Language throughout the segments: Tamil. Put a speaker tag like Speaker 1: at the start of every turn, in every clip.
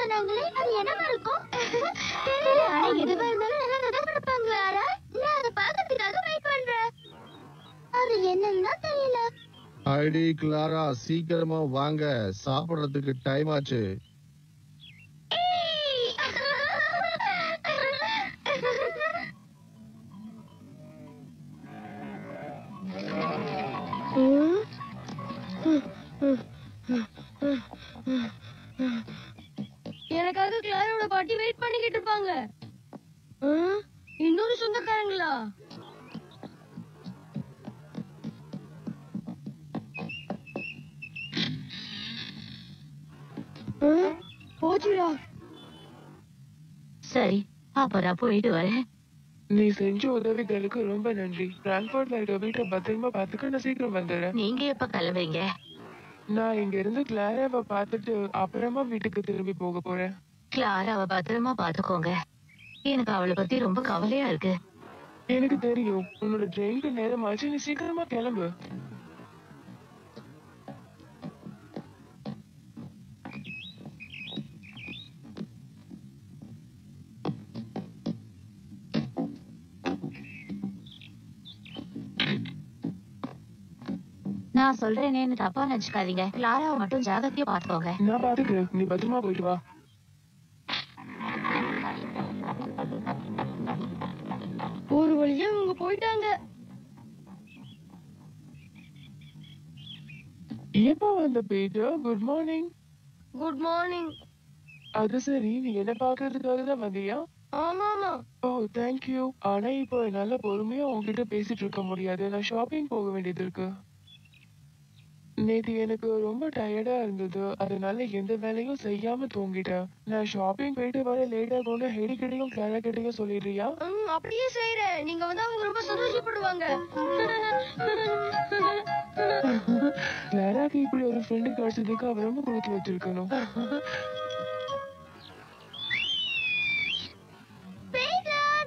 Speaker 1: சொன்னாங்களே, அது என்னவா இருக்கும்? தெரியல, ஆனா எதுவா இருந்தாலும் நல்லா தான் கொடுப்பாங்க. கிளாரா, நான் அதை பார்க்கறதுக்காக வெயிட் பண்றேன். அது என்னன்னா தெரியல.
Speaker 2: ஐடி கிளாரா, சீக்கிரமா வாங்க, சாப்பிடுறதுக்கு டைம் ஆச்சு.
Speaker 1: எனக்காக கிளாரோட பாட்டி வெயிட் பண்ணிக்கிட்டு இருப்பாங்க. இன்னொரு சொந்தக்காரங்களா? போச்சுடா.
Speaker 3: சரி, அப்ப நான் போயிட்டு வரேன்.
Speaker 4: நீ செஞ்ச உதவிகளுக்கு ரொம்ப நன்றி. பிராங்க்ஃபர்ட்ல இருக்க வீட்டை பத்திரமா பாத்துக்க, நான் சீக்கிரம் வந்துடுறேன்.
Speaker 3: நீங்க எப்ப கிளம்புறீங்க?
Speaker 4: நான் இங்க இருந்து கிளாராவை பார்த்துட்டு அப்புறமா வீட்டுக்கு திரும்பி போக போறேன்.
Speaker 3: கிளாராவை பத்திரமா பாத்துக்கோங்க. எனக்கு அவளை பத்தி ரொம்ப கவலையா இருக்கு.
Speaker 4: எனக்கு தெரியும், உன்னோட ட்ரெயினுக்கு நேரம் ஆச்சு, நீ சீக்கிரமா கிளம்பு.
Speaker 3: நான் சொல்றேனேன்னு தப்பா நினைச்சுக்காதீங்க. கிளாராவை மட்டும் ஜாகிரதையா பாத்துக்கோங்க.
Speaker 4: நான் பாத்துக்கிறேன், நீ பத்திரமா போயிட்டு வா.
Speaker 1: ஒரு வழியா இவங்க போயிட்டாங்க.
Speaker 4: எப்ப வந்த Peter? Good morning.
Speaker 1: Good morning.
Speaker 4: அது சரி, நீ என்ன பாக்குறதுக்காக தான் வந்தியா?
Speaker 1: ஆமாமா.
Speaker 4: ஓ தேங்க்யூ. ஆனா இப்போ என்னால பொறுமையா உங்ககிட்ட பேசிட்டு இருக்க முடியாது, நான் ஷாப்பிங் போக வேண்டியது இருக்கு. நேத்து எனக்கு ரொம்ப டயர்டா இருந்தது, அதனால எந்த வேலையும் செய்யாம தூங்கிட்டேன். நான் ஷாப்பிங் போயிட்டு வர லேட் ஆகும்னு ஹெடி கிட்டையும் கிளாரா கிட்டையும் சொல்லிடுறியா?
Speaker 1: அப்படியே செய்யறேன். நீங்க வந்து அவங்க ரொம்ப சந்தோஷப்படுவாங்க.
Speaker 4: கிளாராக்கு இப்படி ஒரு ஃப்ரெண்டு கிடைச்சதுக்கு அவ ரொம்ப கொடுத்து வச்சிருக்கணும்.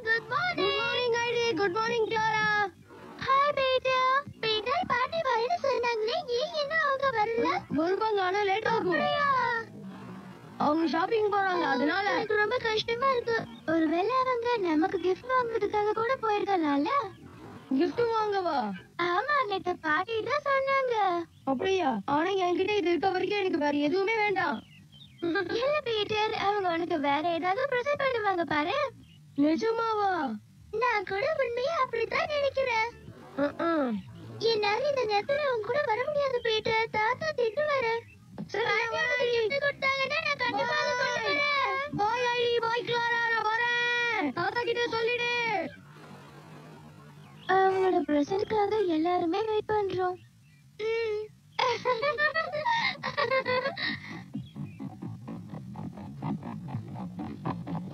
Speaker 1: Good morning Heidi. Good morning Clara. Hi Peter. Peter பாட்டி வரேன்னு சொன்னாங்களே, ஏன் என்ன அவங்க வரல? வருவாங்க, ஆனா லேட் ஆகும். அவங்க ஷாப்பிங் போறாங்க, அதனால எனக்கு ரொம்ப கஷ்டமா இருக்கு. ஒருவேளை அவங்க நமக்கு கிஃப்ட் வாங்குறதுக்காக கூட போயிருக்கலாம்ல. கிஃப்ட் வாங்கவா? ஆமா, நேத்து பாட்டி தான் சொன்னாங்க. அப்படியா? ஆனா என்கிட்ட இது இருக்க வரைக்கும் எனக்கு வேற எதுவுமே வேண்டாம். இல்ல பீட்டர், அவங்க உனக்கு வேற ஏதாவது ப்ரெசென்ட் பண்ணுவாங்க பாரு. நிஜமாவா? நான் கூட உண்மையா அப்படித்தான் நினைக்கிறேன். என்னால இந்த நேரத்துல உங்க கூட வர முடியாது பீட்டர், தாத்தா திட்டுவாரு. தாத்தா கிட்ட சொல்லிடு. அவங்களோட பிரசன்ட்காக எல்லாருமே வெயிட் பண்றோம்.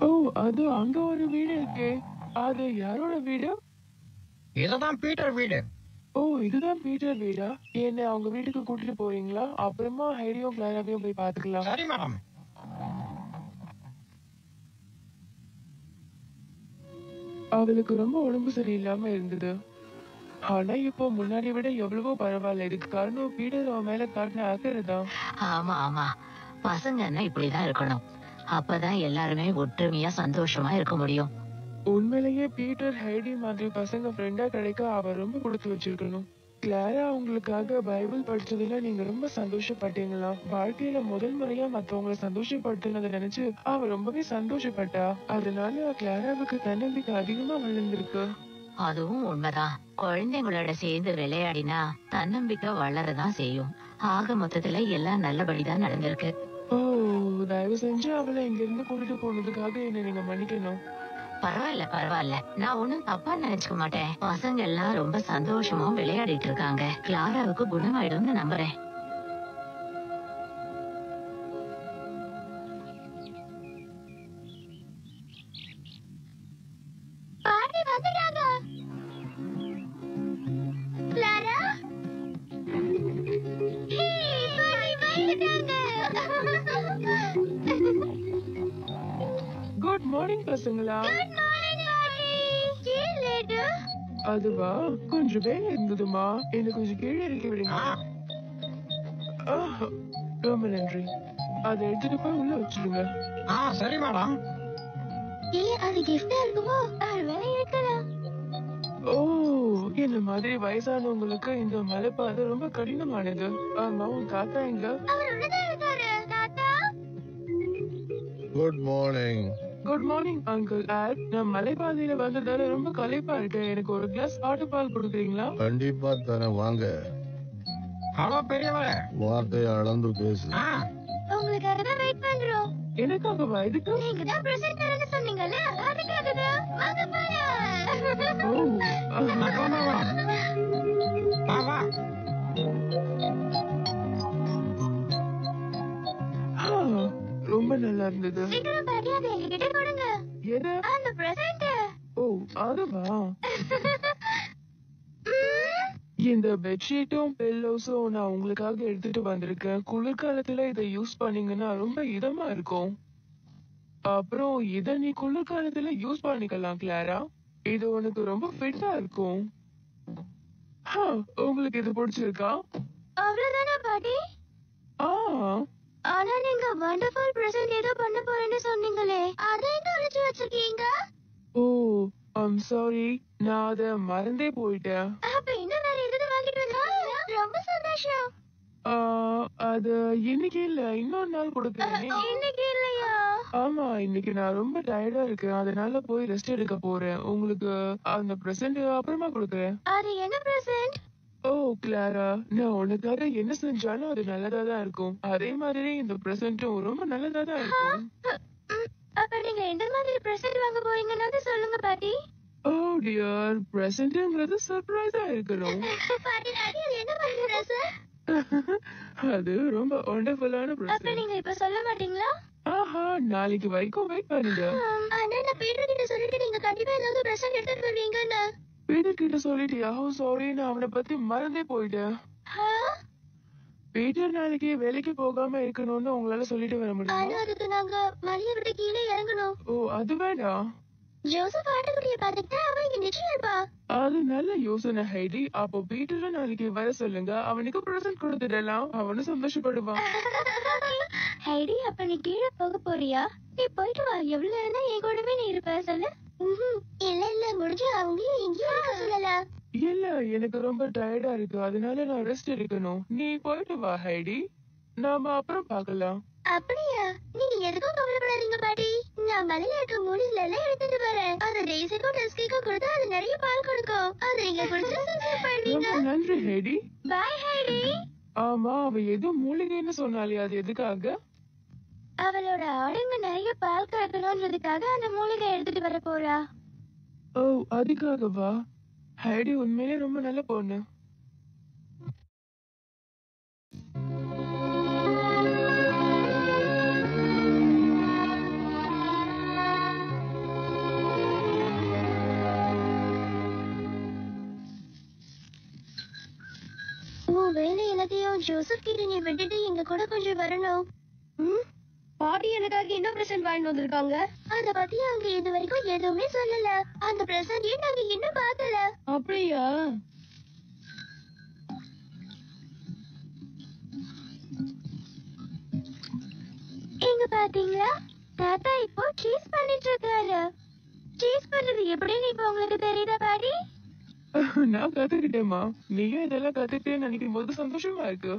Speaker 4: ஓ, அது அங்க ஒரு வீடு இருக்கே, அது யாரோட வீடு?
Speaker 5: இதுதான் பீட்டர் வீடு.
Speaker 4: ஓ, இதுதான் பீட்டர் வீடா? என்ன அவங்க வீட்டுக்கு கூட்டிட்டு போறீங்களா? அப்புறமா ஹைடியும் கிளாராவையும் போய் பாத்துக்கலாம்.
Speaker 5: சரி மேடம்.
Speaker 4: அவளுக்கு ரொம்ப உடம்பு சரியில்லாம இருந்தது, ஆனா இப்போ முன்னாடி விட எவ்வளவோ பரவாயில்ல. இதுக்கு காரணம் பீட்டர் அவன் மேல காட்டின அக்கறை தான்.
Speaker 3: ஆமா ஆமா, பசங்கன்னா இப்படிதான் இருக்கணும். அப்பதான் எல்லாருமே ஒற்றுமையா சந்தோஷமா இருக்க முடியும்.
Speaker 4: உண்மையிலேயே பீட்டர் ஹைடி மாதிரி பசங்க ஃப்ரெண்டா கிடைக்க அவ ரொம்ப கொடுத்து வச்சிருக்கணும். கிளாரா அவங்களுக்காக பைபிள் படிச்சதுல நீங்க ரொம்ப சந்தோஷப்பட்டீங்களா? வாழ்க்கையில முதல் முறையா மத்தவங்களை சந்தோஷப்படுத்தினதை நினைச்சு அவ ரொம்பவே சந்தோஷப்பட்டா. அதனால கிளாராவுக்கு தன்னம்பிக்கை அதிகமா வளர்ந்திருக்கு.
Speaker 3: அதுவும் உண்மைதான். குழந்தைங்களோட சேர்ந்து விளையாடினா தன்னம்பிக்கை வளரதான் செய்யும். ஆக மொத்தத்துல எல்லாம் நல்லபடிதான் நடந்திருக்கு.
Speaker 4: ஓ, தயவு செஞ்சு அவளை இங்க இருந்து கூட்டிட்டு போனதுக்காக என்ன நீங்க மன்னிக்கணும்.
Speaker 3: பரவாயில்ல பரவாயில்ல, நான் ஒண்ணும் தப்பா நினைச்சுக்க மாட்டேன். பசங்க எல்லாம் ரொம்ப சந்தோஷமா விளையாடிட்டு இருக்காங்க. கிளாராவுக்கு குணமாயிடும்னு நம்புறேன்.
Speaker 1: பாட்டி வந்துட்டாங்க. கிளாரா, ஹே, பாட்டி வந்துட்டாங்க.
Speaker 4: குட் மார்னிங் பசங்களா.
Speaker 1: குட் மார்னிங் பாட்டி. ஏன் லேட்?
Speaker 4: அதுவா, கொஞ்சம் வேலை இருந்ததுமா, என்ன கொஞ்சம் கீழே இறக்கி விடுங்க. ரொம்ப நன்றி. அதை எடுத்துட்டு போய் உள்ள வச்சிருங்க.
Speaker 5: சரி மேடம்.
Speaker 1: அது கிஃப்டா இருக்குமோ? வேலை இருக்கலாம்.
Speaker 4: ஓ, இந்த மாதிரி வயசானவங்களுக்கு இந்த மலைப்பாதை ரொம்ப கடினமானது. ஆமா, உன் தாத்தா எங்க?
Speaker 1: அவர் உள்ளதான் இருக்காரு. தாத்தா
Speaker 2: good morning.
Speaker 4: Good morning uncle all. நான் மலைப்பாதையில வந்ததால ரொம்ப களைப்பா இருக்கேன். எனக்கு ஒரு கிளாஸ் ஆட்டுப்பால் கொடுக்குறீங்களா?
Speaker 2: கண்டிப்பா தரேன், வாங்க.
Speaker 5: ஹலோ பெரியவரே.
Speaker 2: வார்த்தையை அளந்து பேசு.
Speaker 1: உங்களுக்காக தான் வெயிட் பண்றோம்.
Speaker 4: எனக்காகவா? இதுக்கு?
Speaker 1: நீங்க தான் பிரசன்ட் தரேன்னு சொன்னீங்கல்ல, அதுக்காக தான். வாங்க போலாம்.
Speaker 4: ஓ,
Speaker 5: வா வா.
Speaker 4: ரொம்ப நல்லா இருந்தது.
Speaker 1: சீக்கிரம் பாட்டி அதை என்கிட்ட கொடுங்க.
Speaker 4: எது?
Speaker 1: அந்த பிரசன்ட்.
Speaker 4: ஓ, அதுவா? இந்த பெட்ஷீட்டும் பில்லோஸும் நான் உங்களுக்காக எடுத்துட்டு வந்திருக்கேன். குளிர்காலத்துல இதை யூஸ் பண்ணீங்கன்னா ரொம்ப இதமா இருக்கும். அப்புறம் இத நீ குளிர்காலத்துல யூஸ் பண்ணிக்கலாம் கிளாரா. இது உனக்கு ரொம்ப ஃபிட்டா இருக்கும். உங்களுக்கு இது பிடிச்சிருக்கா?
Speaker 1: அவ்வளவுதானா பாட்டி?
Speaker 4: ஆ,
Speaker 1: ஆனா நீங்க வண்டர்ஃபுல் பிரசன்ட் ஏதோ பண்ண போறேன்னு சொன்னீங்களே, அதை எங்க ஒளிச்சு வச்சிருக்கீங்க?
Speaker 4: ஓ, ஐம் சாரி, நான் அத மறந்தே போயிட்டேன்.
Speaker 1: அப்ப இன்னும் வேற எதுவும் வாங்கிட்டு வந்தீங்களா? ரொம்ப சந்தோஷம்.
Speaker 4: ஆ, அது இன்னைக்கு இல்ல, இன்னொரு நாள் கொடுக்குறேன்.
Speaker 1: இன்னைக்கு இல்லையா?
Speaker 4: ஆமா, இன்னைக்கு நான் ரொம்ப டயர்டா இருக்கேன், அதனால போய் ரெஸ்ட் எடுக்க போறேன். உங்களுக்கு அந்த பிரசன்ட் அப்புறமா கொடுக்குறேன்.
Speaker 1: அது என்ன பிரசன்ட்?
Speaker 4: ஓ கிளாரா, நான் உனக்காக என்ன செஞ்சாலும் அது நல்லதா தான் இருக்கும். அதே மாதிரி இந்த பிரசன்ட்டும் ரொம்ப நல்லதா தான் இருக்கும்.
Speaker 1: அப்ப நீங்க எந்த மாதிரி பிரசன்ட் வாங்க போறீங்கன்னு சொல்லுங்க பாட்டி.
Speaker 4: ஓ டியர், பிரசன்ட்ங்கிறது சர்ப்ரைஸா இருக்கணும்.
Speaker 1: பாட்டி டாடி, அது என்ன மாதிரி பிரசன்ட்?
Speaker 4: அது ரொம்ப வண்டர்ஃபுல்லான
Speaker 1: அப்ப
Speaker 4: பிரசன்ட்.
Speaker 1: நீங்க இப்ப சொல்ல மாட்டீங்களா?
Speaker 4: ஆஹா, நாளைக்கு வரைக்கும் வெயிட் பண்ணுங்க.
Speaker 1: ஆனா நான் பீட்டர் கிட்ட சொல்லிட்டு நீங்க கண்டிப்பா ஏதாவது பிரசன்ட் எடுத்துட்டு வருவீங்கன்னு.
Speaker 4: பீட்டர் கிட்ட சொல்லிட்டியா? சாரி, நான் அவனை பத்தி மறந்தே போயிட்டேன். பீட்டர் நாளைக்கு வேலைக்கு போகாம இருக்கணும்னு உங்களால சொல்லிட்டு வர
Speaker 1: ஆனா
Speaker 4: முடியுமா?
Speaker 1: அதுக்கு நாங்க மலையை விட்டு கீழே இறங்கணும்.
Speaker 4: ஓ, அது வேண்டாம்.
Speaker 1: ஜோசப் ஆட்டுக்குட்டியை பார்த்துக்கிட்டா அவன் இங்க நிச்சயம் இருப்பா.
Speaker 4: அது நல்ல யோசனை ஹைடி. அப்போ பீட்டரை நாளைக்கு வர சொல்லுங்க, அவனுக்கு பிரசன்ட் கொடுத்துடலாம், அவனும் சந்தோஷப்படுவான்.
Speaker 1: ஹைடி, அப்ப நீ கீழே போக போறியா? நீ போயிட்டு வா. எவ்வளவு நேரம் தான் என் கூடவே நீ இருப்ப சொல்லு. இல்ல இல்ல, முடிஞ்சு அவங்களையும் இங்கேயும் இருக்க சொல்லலாம்.
Speaker 4: இல்ல, எனக்கு ரொம்ப டயர்டா இருக்கு, அதனால நான் ரெஸ்ட் எடுக்கணும். நீ போயிட்டு வா ஹைடி, நாம அப்புறம் பார்க்கலாம்.
Speaker 1: அப்படியா? நீங்க எதுக்கும் கவலைப்படாதீங்க பாட்டி. நான் மலையில இருக்க மூலிகளை எல்லாம் எடுத்துட்டு வரேன். அது டெய்ஸிக்கும் டஸ்கிக்கும் கொடுத்தா அது நிறைய பால் கொடுக்கும். அது நீங்க குடிச்சு சந்தோஷப்படுவீங்க.
Speaker 4: ரொம்ப நன்றி ஹைடி.
Speaker 1: பாய் ஹைடி.
Speaker 4: ஆமா, அவ ஏதோ மூலிகைன்னு சொன்னாலே, அது எதுக்காக?
Speaker 1: அவளோட ஆடுங்க நிறைய பால் கறக்கணும்ன்றதுக்காக அந்த மூலிகை எடுத்துட்டு வர போறா.
Speaker 4: ஓ, அதுக்காகவா? ஹைடி உண்மையிலே ரொம்ப நல்ல பொண்ணு.
Speaker 1: உன் வேலை எல்லாத்தையும் ஜோசப் கிட்ட நீ விட்டுட்டு எங்க கூட கொஞ்சம் வரணும். பாட்டி எனக்காக என்ன பிரசன்ட் வாங்கிட்டு வந்திருக்காங்க? அத பத்தி அவங்க இது வரைக்கும் எதுவுமே சொல்லல. அந்த பிரசன்ட் நாங்க இன்னும் பார்க்கல. அப்படியா? எங்க பாத்தீங்களா? தாத்தா இப்போ சீஸ் பண்ணிட்டு இருக்காரு. சீஸ் பண்றது எப்படின்னு இப்ப உங்களுக்கு தெரியுதா பாட்டி?
Speaker 4: நான் கத்துக்கிட்டேமா. நீயும் இதெல்லாம் கத்துக்கிட்டேன்னு நினைக்கும் போது சந்தோஷமா இருக்கு.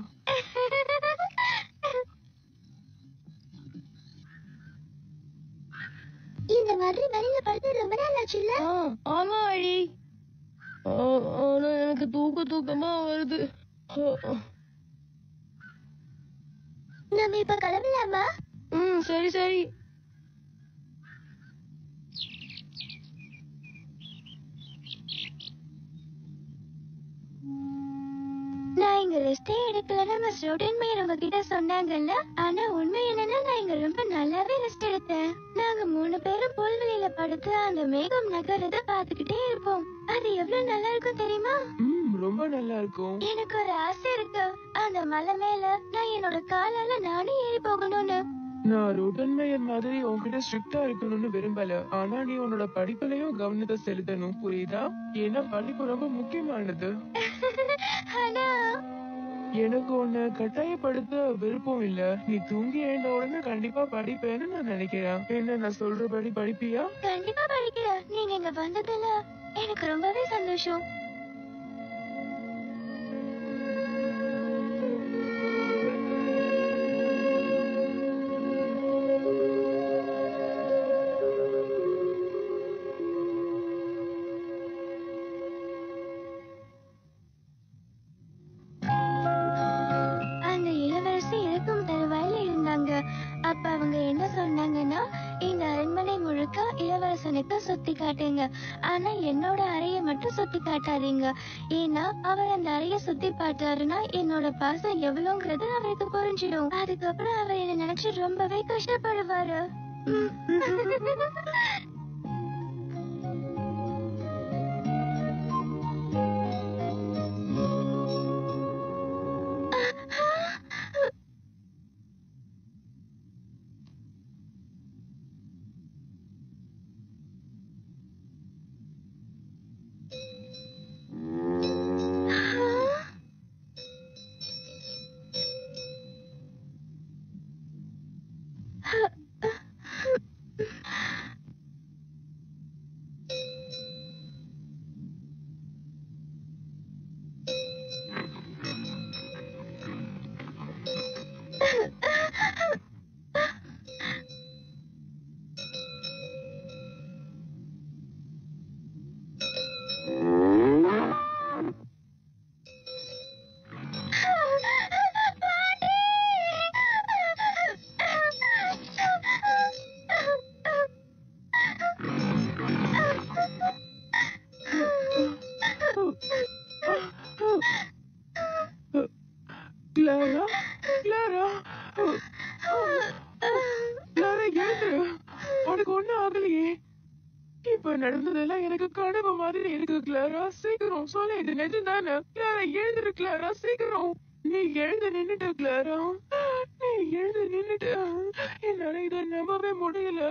Speaker 1: இந்த மாதிரி வெளியில படுத்து ரொம்ப நாள் ஆச்சுல்ல? ஆமா அடி. ஆனா எனக்கு தூக்கமா வருது. நம்ம இப்ப கிளம்பலாமா? சரி சரி. நான் இங்க ரெஸ்டே எடுக்கலன்னு மிஸ் ரோட்டன்மேயர் உங்ககிட்ட சொன்னாங்கல்ல. ஆனா உண்மை என்னன்னா நான் இங்க ரொம்ப நல்லாவே ரெஸ்ட் எடுத்தேன். நாங்க 3 பேரும் புல்வெளியில படுத்து அந்த மேகம் நகரத பாத்துக்கிட்டே இருப்போம். அது எவ்வளவு நல்லா இருக்கும் தெரியுமா?
Speaker 4: ரொம்ப நல்லா இருக்கும்.
Speaker 1: எனக்கு ஒரு ஆசை இருக்கு. அந்த மலை மேல நான் என்னோட காலால நானே ஏறி போகணும்னு.
Speaker 4: நான் ரோட்டன்மேயர் மாதிரி உன்கிட்ட ஸ்ட்ரிக்டா இருக்கணும்னு விரும்பல. ஆனா நீ உன்னோட படிப்புலயும் கவனத்தை செலுத்தணும், புரியுதா? ஏன்னா படிப்பு ரொம்ப முக்கியமானது.
Speaker 1: ஆனா
Speaker 4: எனக்கு உன்னை கட்டாயப்படுத்த விருப்பம் இல்ல. நீ தூங்கி எழுந்த உடனே கண்டிப்பா படிப்பேன்னு நான் நினைக்கிறேன். என்ன நான் சொல்றபடி படிப்பியா?
Speaker 1: கண்டிப்பா படிக்கிறேன். நீங்க இங்க வந்ததுல எனக்கு ரொம்பவே சந்தோஷம். அந்த இளவரசி இறக்கும் தருவாயில இருந்தாங்க. அப்ப அவங்க என்ன சொன்னாங்கன்னா, இந்த அரண்மனை முழுக்க இளவரசனுக்கு சுத்தி காட்டுங்க, ஆனா என்னோட அறையை மட்டும் சுத்தி காட்டாதீங்க. ஏன்னா அவர் அந்த அறையை சுத்தி பார்த்தாருன்னா என்னோட பாசம் எவ்வளவுங்கிறது அவருக்கு புரிஞ்சிடும். அதுக்கப்புறம் அவர் என்ன நினைச்சு ரொம்பவே கஷ்டப்படுவாரு.
Speaker 4: கிளாரா, கிளாரா, கிளாரா எழுந்துரு. உனக்கு ஒண்ணும் ஆகலையே. இப்ப நடந்ததெல்லாம் எனக்கு கனவு மாதிரி இருக்கு. கிளாரா சீக்கிரம் சொல்லு, இது நிஜம்தானே? கிளாரா எழுந்துரு. கிளாரா சீக்கிரம். நீ எழுந்து நின்னுட்ட கிளாரா. நீ எழுந்து நின்னுட்ட. என்னால இதை நம்பவே முடியல.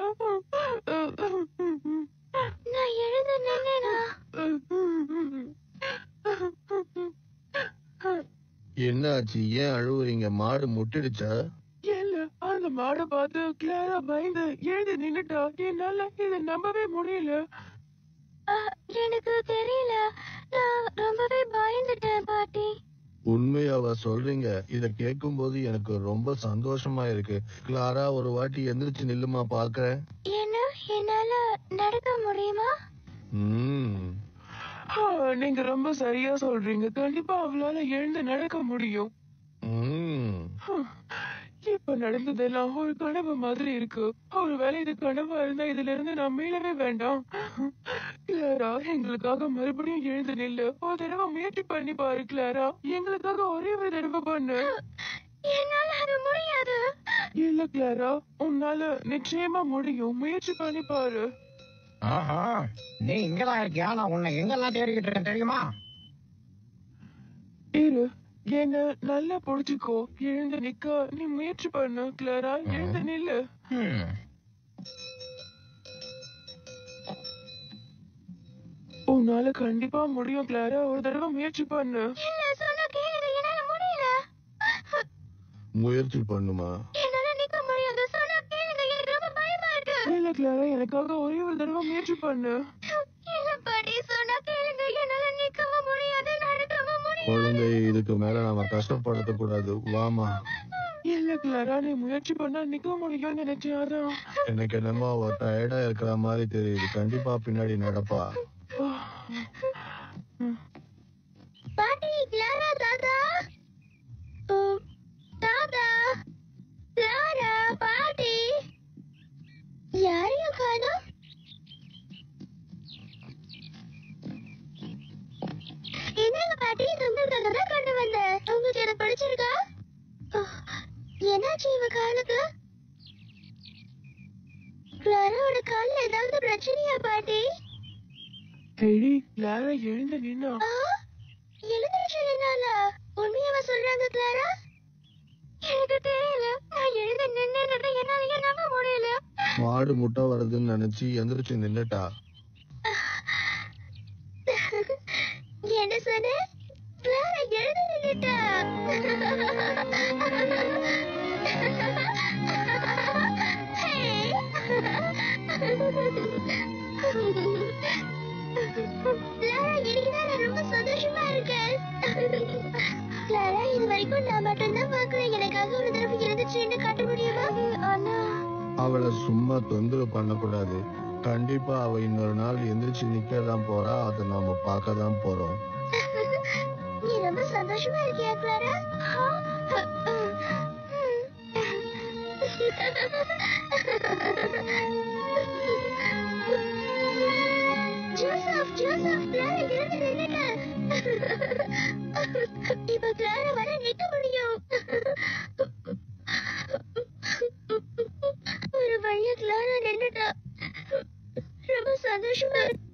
Speaker 1: நான் எழுந்து நின்னேனா?
Speaker 2: என்னாச்சு? ஏன் அழுவுறீங்க? மாடு முட்டிடுச்சா?
Speaker 4: இல்ல, அந்த மாடை பார்த்து கிளாரா பயந்து எழுந்து நின்னுட்டா. என்னால இதை நம்பவே முடியல.
Speaker 1: எனக்கு தெரியல, நான் ரொம்பவே பயந்துட்டேன் பாட்டி.
Speaker 2: உண்மையாவா சொல்றீங்க? இத கேட்கும் போது எனக்கு ரொம்ப சந்தோஷமா இருக்கு. கிளாரா, ஒரு வாட்டி எந்திரிச்சு நில்லுமா பாக்குறேன்.
Speaker 1: என்ன, என்னால நடக்க முடியுமா?
Speaker 4: நீங்க ரொம்ப சரியா சொல்றீங்க. கண்டிப்பா அவளால எழுந்து நடக்க முடியும். இப்ப நடந்ததெல்லாம் ஒரு கனவு மாதிரி இருக்கு. ஒருவேளை இது கனவா இருந்தா இதுல இருந்து நான் மீளவே வேண்டாம். கிளாரா, எங்களுக்காக மறுபடியும் எழுந்து நில்லு. ஒரு தடவை முயற்சி பண்ணி பாரு கிளாரா. எங்களுக்காக ஒரே ஒரு தடவை பண்ணு.
Speaker 1: என்னால அது முடியாது.
Speaker 4: இல்ல கிளாரா, உன்னால நிச்சயமா முடியும். முயற்சி பண்ணி பாரு.
Speaker 5: ஆஹா, நீ இங்கதான் இருக்கியா? நான் உன்னை எங்கெல்லாம் தேடிக்கிட்டு இருக்கேன் தெரியுமா?
Speaker 4: இரு, என்ன நல்லா புடிச்சுக்கோ. எழுந்து நிக்க நீ முயற்சி பண்ணு கிளாரா. எழுந்து நில்லு. உன்னால கண்டிப்பா முடியும் கிளாரா. ஒரு தடவை முயற்சி பண்ணு.
Speaker 1: இல்ல, சொன்னா கேளுங்க, என்னால முடியல.
Speaker 2: முயற்சி பண்ணுமா?
Speaker 1: என்னால நிக்க முடியாது, சொன்னா கேளுங்க, எனக்கு ரொம்ப பயமா இருக்கு.
Speaker 4: இல்ல கிளாரா, எனக்காக ஒரே ஒரு தடவை முயற்சி பண்ணு.
Speaker 1: இல்ல பாட்டி, சொன்னா கேளுங்க, என்னால நிக்கவும் முடியாது, நடக்கவும் முடியாது.
Speaker 2: குழந்தை, இதுக்கு மேல நாம கஷ்டப்படுத்த கூடாது. வாமா.
Speaker 4: இல்ல கிளாரா, நீ முயற்சி பண்ணா நிக்க முடியும்னு நினைச்சேன். அதான்.
Speaker 2: எனக்கு என்னமோ அவ டயர்டா இருக்கிற மாதிரி தெரியுது. கண்டிப்பா பின்னாடி நடப்பா.
Speaker 1: பாட்டி, கிளாரா, தாத்தா, தாத்தா, கிளாரா, பாட்டி, யாரையும் காணோம். என்னங்க பாட்டி, உங்களுக்காக தான் கொண்டு வந்தேன். உங்களுக்கு என்ன பிடிச்சிருக்கா? என்னாச்சு இவ காலுக்கு? கிளாராவோட கால்ல ஏதாவது பிரச்சனையா பாட்டி?
Speaker 4: ஹெடி, கிளாரா எழுந்து நின்னா.
Speaker 1: எழுந்திருச்சு நின்னாலா? உண்மையாவா சொல்றாங்க கிளாரா? எனக்கு தெரியல, நான் எழுந்து நின்னதை என்னால நம்ப முடியல.
Speaker 2: மாடு முட்டை வருதுன்னு நினைச்சு எந்திரிச்சு நின்னுட்டா.
Speaker 1: என்ன சொன்ன? கிளாரா எழுந்து நின்னுட்டா. கிளாரா, இன்னைக்குதான் நான் ரொம்ப சந்தோஷமா இருக்கேன். கிளாரா, இது வரைக்கும் நான் மட்டும்தான் பார்க்கிறேன். எனக்காக ஒரு தடவை எழுந்துச்சுன்னு காட்ட முடியுமா? ஆனா
Speaker 2: அவளை சும்மா தொந்தரவு பண்ணக்கூடாது. கண்டிப்பா அவ இன்னொரு நாள் எந்திரிச்சு நிக்கதான் போறா. அதை நாம பார்க்கதான் போறோம்.
Speaker 1: நீ ரொம்ப சந்தோஷமா இருக்கியா கிளாரா? ஜோசப், ஜோசப், கிளாரா எழுந்து நின்னுட்டா. இப்ப கிளாரா வர நிக்க முடியும். ஒரு வழியா கிளாரா நின்னுட்டா. ரொம்ப சந்தோஷமா இருக்கு.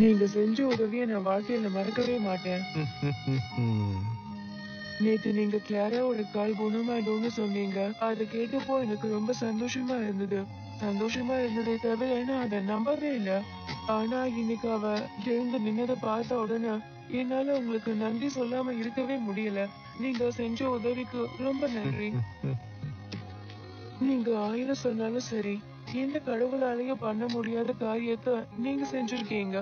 Speaker 4: நீங்க செஞ்ச உதவியை நான் வாழ்க்கையில மறக்கவே மாட்டேன். நேத்து நீங்க கிளாராவோட கால் குணமாயிடும்னு சொன்னீங்க. அதை கேட்டப்போ எனக்கு ரொம்ப சந்தோஷமா இருந்தது. சந்தோஷமா இருந்ததே தவிர நான் அதை நம்பவே இல்லை. ஆனா இன்னைக்கு அவ எழுந்து நின்னதை பார்த்த உடனே என்னால உங்களுக்கு நன்றி சொல்லாம இருக்கவே முடியல. நீங்க செஞ்ச உதவிக்கு ரொம்ப நன்றி. நீங்க 1000 சொன்னாலும் சரி, எந்த கடவுளாலையும் பண்ண முடியாத காரியத்தை நீங்க செஞ்சிருக்கீங்க.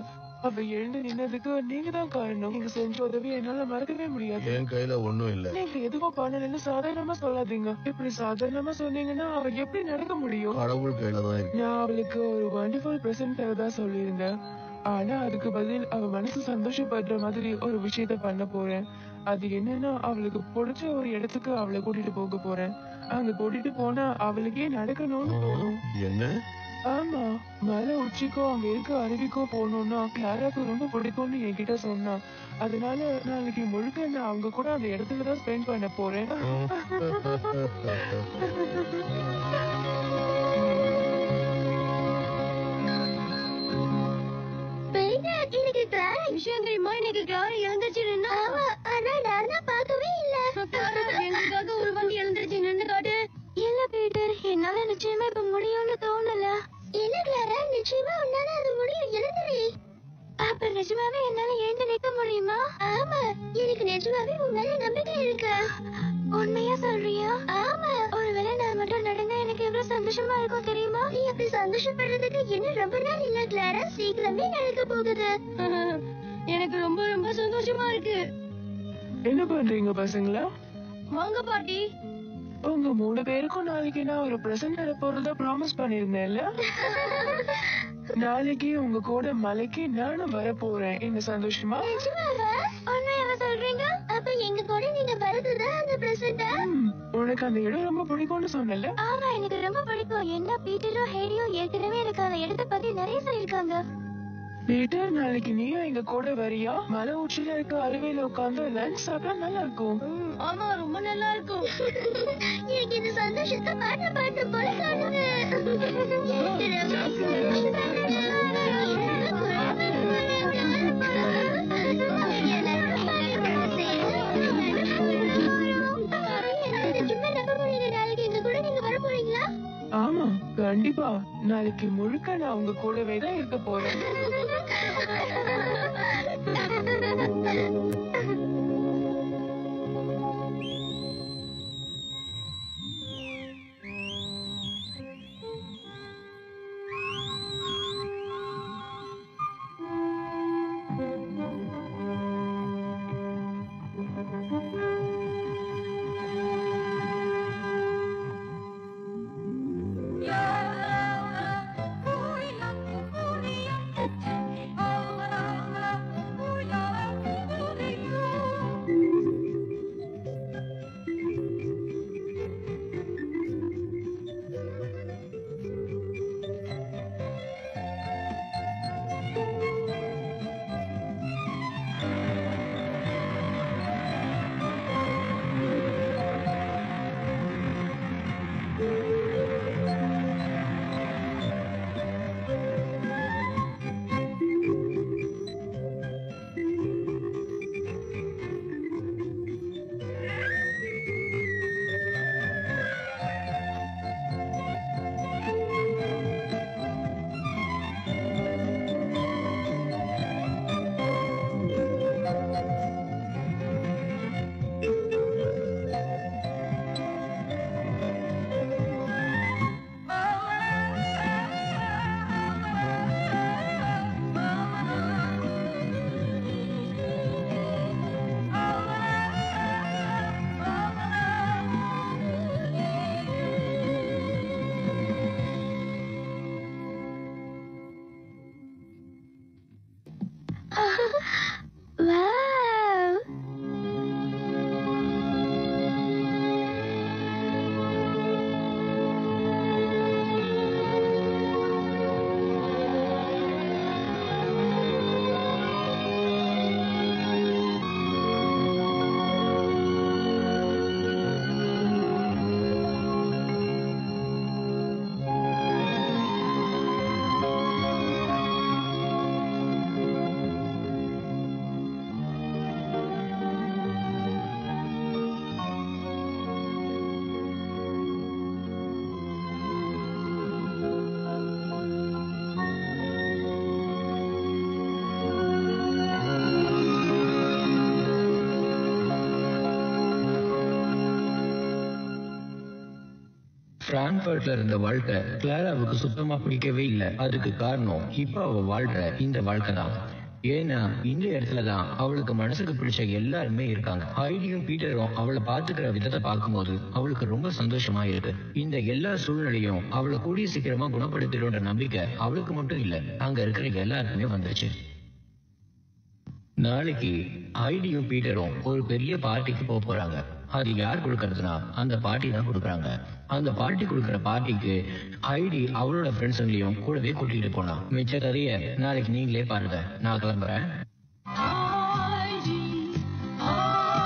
Speaker 4: அவ எழுந்து நின்னதுக்கு நீங்க தான் காரணம். நீங்க செஞ்ச உதவி என்னால மறக்கவே முடியாது.
Speaker 2: என் கையில ஒண்ணும் இல்ல.
Speaker 4: நீங்க எதுவும் பண்ணலன்னு சாதாரணமா சொல்லாதீங்க. இப்படி சாதாரணமா சொன்னீங்கன்னா அவ எப்படி நடக்க முடியும்?
Speaker 2: கடவுள் கையில தான் இருக்கு.
Speaker 4: நான் அவளுக்கு ஒரு வண்டர்ஃபுல் பிரசன்ட் தான் சொல்லியிருந்தேன். ஆனா அதுக்கு பதில் அவ மனசு சந்தோஷப்படுற மாதிரி ஒரு விஷயத்த பண்ண போறேன். அது என்னன்னா, அவளுக்கு பிடிச்ச ஒரு இடத்துக்கு அவளை கூட்டிட்டு போக போறேன். அங்க கூட்டிட்டு போனா அவளுக்கே நடக்கணும்னு தோணும்.
Speaker 2: என்ன?
Speaker 4: ஆமா, மலை உச்சிக்கோ அங்க இருக்க அருவிக்கோ போகணும்னா கிளாராக்கு ரொம்ப பிடிக்கும்னு என்கிட்ட சொன்னா. அதனால நாளைக்கு முழுக்க நான் அவங்க கூட அந்த இடத்துலதான் ஸ்பெண்ட் பண்ண போறேன்.
Speaker 1: இன்னைக்கு கிளாரா விஷயம் தெரியுமா? இன்னைக்கு கிளாரா எழுந்துச்சுன்னா ஆனா நான் தான் பார்க்கவே இல்ல. எங்களுக்காக ஒரு வண்டி எழுந்துச்சு நின்று காட்டு. இல்ல பீட்டர், என்னால நிச்சயமா இப்ப முடியும்னு தோணல. இல்ல கிளாரா, நிச்சயமா உன்னால அது முடியும். எழுந்துரு. அப்ப நிஜமாவே என்னால எழுந்து நிக்க முடியுமா? ஆமா, எனக்கு நிஜமாவே உன் மேல நம்பிக்கை இருக்கு. உண்மையா சொல்றியா? ஆமா. ஒருவேளை நான் மட்டும் நடந்தா எனக்கு எவ்வளவு சந்தோஷமா இருக்கும் தெரியுமா? நீ அப்படி சந்தோஷப்படுறதுக்கு இன்னும் ரொம்ப நாள் இல்ல கிளாரா, சீக்கிரமே நடக்க போகுது. எனக்கு ரொம்ப ரொம்ப சந்தோஷமா இருக்கு.
Speaker 4: என்ன பண்றீங்க பசங்களா?
Speaker 1: வாங்க பாட்டி.
Speaker 4: உங்க 3 பேருக்கும் நாளைக்கு நான் ஒரு பிரசன்ட் தர போறதா ப்ராமிஸ் பண்ணிருந்தேன்ல. நாளைக்கு உங்க கூட மலைக்கு நானும் வர போறேன். என்ன சந்தோஷமா?
Speaker 1: உண்மையாவா சொல்றீங்க? அப்ப எங்க கூட நீங்க வரதுதான் அந்த பிரசன்டா?
Speaker 4: உனக்கு அந்த இடம் ரொம்ப பிடிக்கும்னு சொன்னல.
Speaker 1: ஆமா, எனக்கு ரொம்ப பிடிக்கும். என்ன பீட்டரும் ஹேரியும் ஏற்கனவே எனக்கு அந்த இடத்தை பத்தி நிறைய சொல்லிருக்காங்க.
Speaker 4: பீட்டர், நாளைக்கு நீயும் எங்க கூட வரியா? மலை உச்சியில இருக்க அருவியில உட்கார்ந்து லஞ்ச் சாப்பிட்டா நல்லா இருக்கும்.
Speaker 1: ஆமா, ரொம்ப நல்லா இருக்கும். எனக்கு இந்த சந்தோஷத்தை பாட்டு பாட்டு போல காணுது. நாளைக்கு எங்க கூட நீங்க வர போறீங்களா?
Speaker 4: ஆமா, கண்டிப்பா. நாளைக்கு முழுக்க நான் உங்க கூடவே தான் இருக்க போறேன்.
Speaker 6: பிராங்க்ஃபர்ட்ல இருந்த வாழ்க்கை கிளாராவுக்கு சுத்தமா பிடிக்கவே இல்லை. அதுக்கு காரணம் இப்ப அவ வாழ்ற இந்த வாழ்க்கை தான். ஏன்னா இந்த இடத்துலதான் அவளுக்கு மனசுக்கு பிடிச்ச எல்லாருமே இருக்காங்க. ஹைடியும் பீட்டரும் அவளை பாத்துக்கிற விதத்தை பார்க்கும்போது அவளுக்கு ரொம்ப சந்தோஷமா இருக்கு. இந்த எல்லா சூழ்நிலையும் அவளை கூடிய சீக்கிரமா குணப்படுத்திடுன்ற நம்பிக்கை அவளுக்கு மட்டும் இல்ல, அங்க இருக்கிற எல்லாருக்குமே வந்துருச்சு. நாளைக்கு ஹைடியும் பீட்டரும் ஒரு பெரிய பார்ட்டிக்கு போறாங்க. அது யார் கொடுக்கறதுனா அந்த பார்ட்டி தான் கொடுக்குறாங்க. அந்த பார்ட்டி கொடுக்குற பார்ட்டிக்கு ஹைடி அவளோட ஃப்ரெண்ட்ஸுங்களையும் கூடவே கூட்டிட்டு போனா. மிச்ச கதைய நாளைக்கு நீங்களே பாருங்க. நான் கிளம்புறேன்.